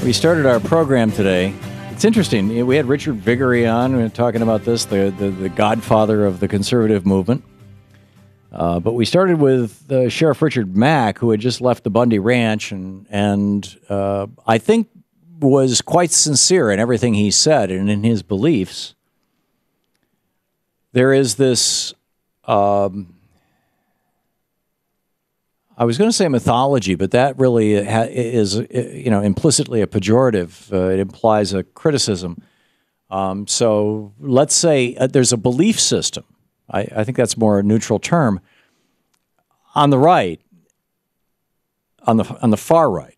We started our program today. It's interesting. We had Richard Viguerie on. We were talking about this, the godfather of the conservative movement. But we started with Sheriff Richard Mack, who had just left the Bundy Ranch and I think was quite sincere in everything he said and in his beliefs. There is this, I was going to say mythology, but that really is, implicitly a pejorative. It implies a criticism. So let's say there's a belief system. I think that's more a neutral term. On the right, on the far right,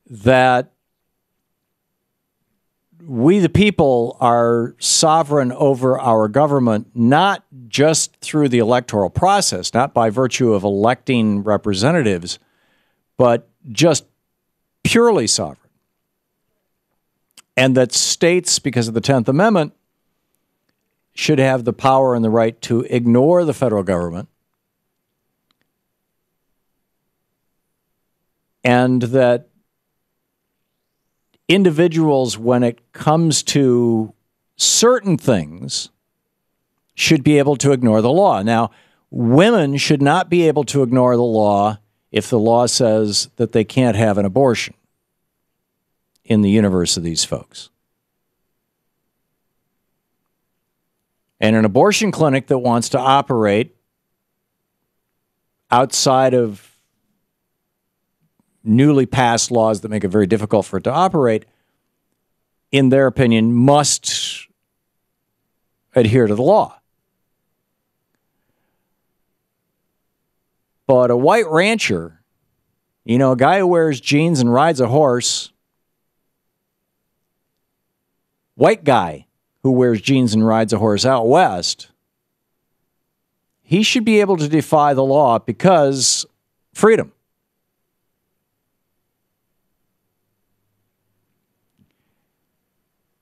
that we the people are sovereign over our government, not just through the electoral process, not by virtue of electing representatives, but just purely sovereign. And that states, because of the 10th Amendment, should have the power and the right to ignore the federal government, and that individuals, when it comes to certain things, should be able to ignore the law. Now, women should not be able to ignore the law if the law says that they can't have an abortion in the universe of these folks. And an abortion clinic that wants to operate outside of newly passed laws that make it very difficult for it to operate, in their opinion, must adhere to the law. But a white rancher, a guy who wears jeans and rides a horse, white guy who wears jeans and rides a horse out west, he should be able to defy the law because freedom.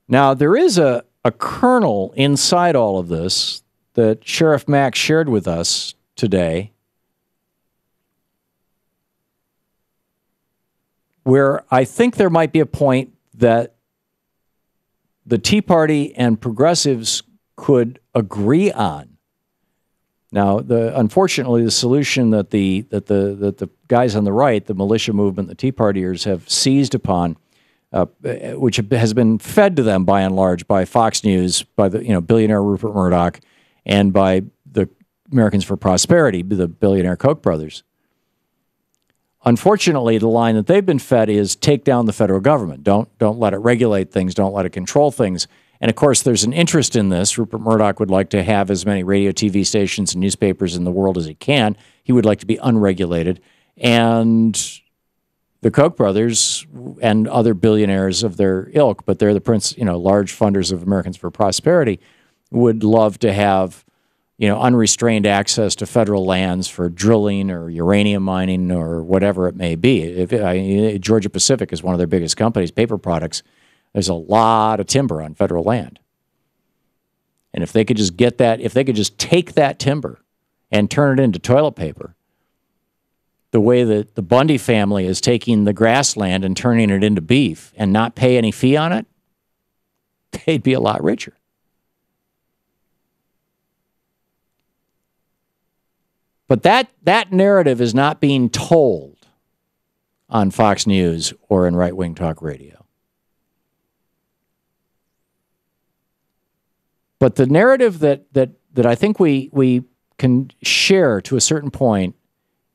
Now, there is a kernel inside all of this that Sheriff Mack shared with us today, where I think there might be a point that the Tea Party and progressives could agree on. Now, unfortunately, the solution that the guys on the right, the militia movement, the Tea Partiers, have seized upon, which has been fed to them by and large by Fox News, by the billionaire Rupert Murdoch, and by the Americans for Prosperity, the billionaire Koch brothers. Unfortunately, the line that they've been fed is take down the federal government. Don't let it regulate things. Don't let it control things. And of course, there's an interest in this. Rupert Murdoch would like to have as many radio, TV stations, and newspapers in the world as he can. He would like to be unregulated. And the Koch brothers and other billionaires of their ilk, but they're the large funders of Americans for Prosperity, would love to have, unrestrained access to federal lands for drilling or uranium mining or whatever it may be. Georgia Pacific is one of their biggest companies, paper products. There's a lot of timber on federal land. And if they could just take that timber and turn it into toilet paper, the way that the Bundy family is taking the grassland and turning it into beef and not pay any fee on it, they'd be a lot richer. But that narrative is not being told on Fox News or in right-wing talk radio. But the narrative that I think we can share to a certain point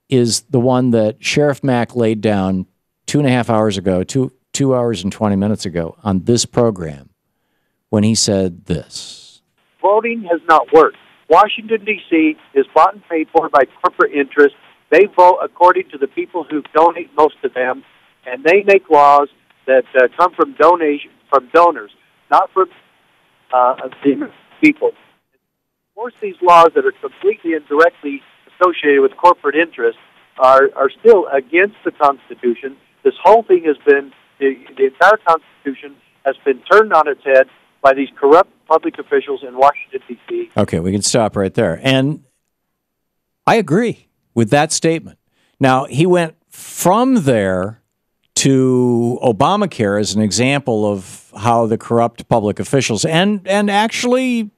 is the one that Sheriff Mack laid down 2.5 hours ago, 2 hours and 20 minutes ago on this program, when he said this. Voting has not worked. Washington, D.C. is bought and paid for by corporate interests. They vote according to the people who donate most to them, and they make laws that come from donors, not from the people. Of course, these laws that are completely and directly associated with corporate interests are still against the Constitution. This whole thing has been, the entire Constitution has been turned on its head by these corrupt public officials in Washington, D.C. Okay, we can stop right there. And I agree with that statement. Now, he went from there to Obamacare as an example of how the corrupt public officials and actually,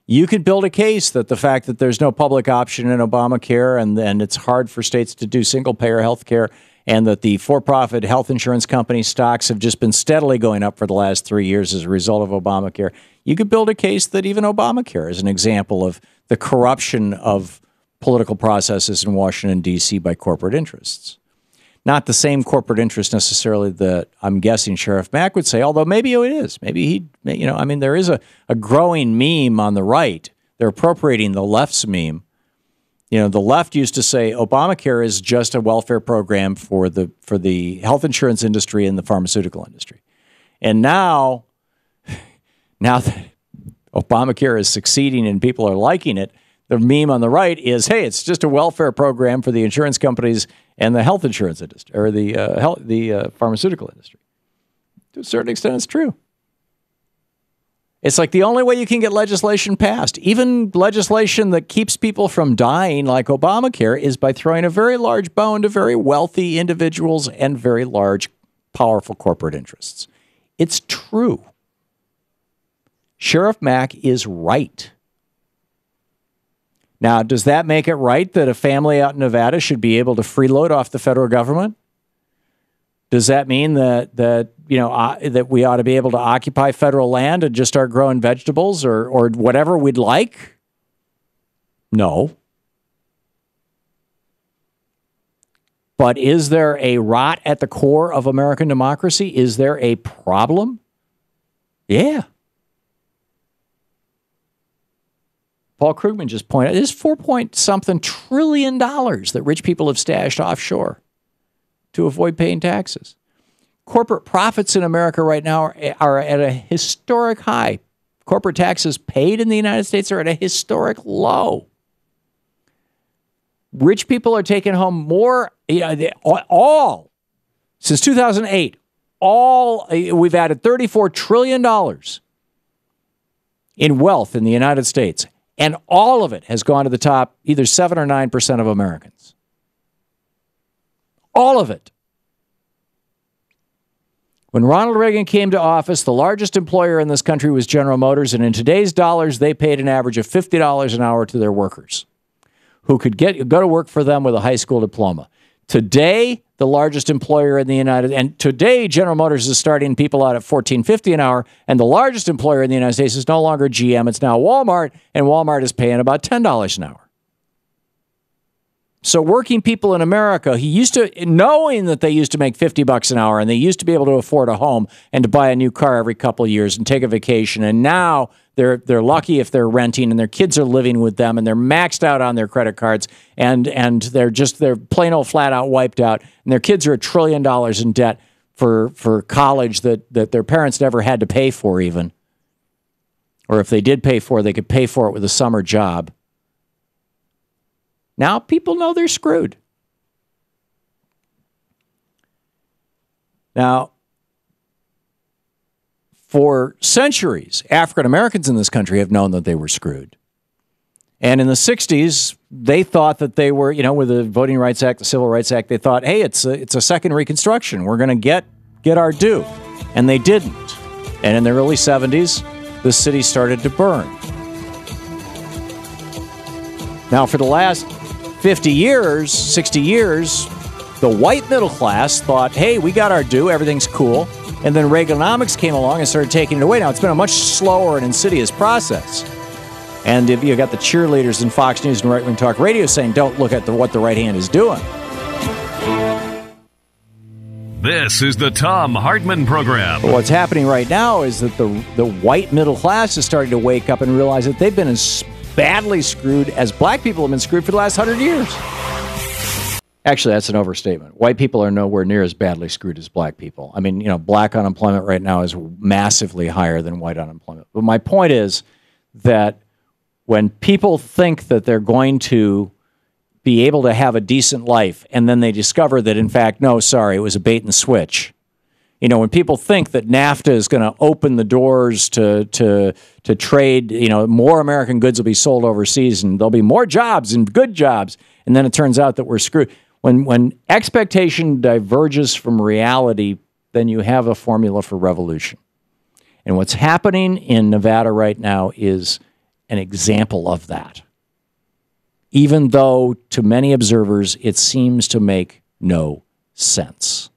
you could build a case that the fact that there's no public option in Obamacare and it's hard for states to do single-payer health care and that the for-profit health insurance company stocks have just been steadily going up for the last 3 years as a result of Obamacare. You could build a case that even Obamacare is an example of the corruption of political processes in Washington, D.C. by corporate interests. Not the same corporate interest necessarily that I'm guessing Sheriff Mack would say, although maybe it is. Maybe there is a growing meme on the right. They're appropriating the left's meme. The left used to say Obamacare is just a welfare program for the health insurance industry and the pharmaceutical industry. And now that Obamacare is succeeding and people are liking it, the meme on the right is, hey, it's just a welfare program for the insurance companies and the health insurance industry, or the pharmaceutical industry. To a certain extent, it's true. It's like the only way you can get legislation passed, even legislation that keeps people from dying like Obamacare, is by throwing a very large bone to very wealthy individuals and very large, powerful corporate interests. It's true. Sheriff Mack is right. Now, does that make it right that a family out in Nevada should be able to freeload off the federal government? Does that mean that we ought to be able to occupy federal land and just start growing vegetables or whatever we'd like? No. But is there a rot at the core of American democracy? Is there a problem? Yeah. Paul Krugman just pointed out, there's $4-point-something trillion that rich people have stashed offshore to avoid paying taxes. Corporate profits in America right now are at a historic high. Corporate taxes paid in the United States are at a historic low. Rich people are taking home more, since 2008, we've added $34 trillion in wealth in the United States. And all of it has gone to the top, either 7 or 9% of Americans. All of it. When Ronald Reagan came to office, the largest employer in this country was General Motors, and in today's dollars, they paid an average of $50 an hour to their workers, who could go to work for them with a high school diploma. Today, the largest employer in the today General Motors is starting people out at $14.50 an hour, and the largest employer in the United States is no longer GM, it's now Walmart, and Walmart is paying about $10 an hour. So working people in America, knowing that they used to make $50 an hour and they used to be able to afford a home and to buy a new car every couple of years and take a vacation, and now they're lucky if they're renting and their kids are living with them and they're maxed out on their credit cards and they're plain old flat out wiped out, and their kids are $1 trillion in debt for college that their parents never had to pay for even. Or if they did pay for it, they could pay for it with a summer job. Now people know they're screwed. Now, for centuries, African Americans in this country have known that they were screwed. And in the 60s, they thought that they were, with the Voting Rights Act, the Civil Rights Act, they thought, hey, it's a second Reconstruction. We're going to get our due. And they didn't. And in the early 70s, the city started to burn. Now, for the last 50 years, 60 years, the white middle class thought, hey, we got our due, everything's cool. And then Reaganomics came along and started taking it away. Now, it's been a much slower and insidious process. And if you got the cheerleaders in Fox News and right-wing talk radio saying, don't look at what the right hand is doing. This is the Thom Hartmann Program. But what's happening right now is that the white middle class is starting to wake up and realize that they've been as badly screwed as black people have been screwed for the last 100 years. Actually, that's an overstatement. White people are nowhere near as badly screwed as black people. I mean, black unemployment right now is massively higher than white unemployment. But my point is that when people think that they're going to be able to have a decent life, and then they discover that, in fact, no, sorry, it was a bait and switch. When people think that NAFTA is going to open the doors to trade, more American goods will be sold overseas and there'll be more jobs and good jobs, and then it turns out that we're screwed. When expectation diverges from reality, then you have a formula for revolution. And what's happening in Nevada right now is an example of that. Even though to many observers it seems to make no sense.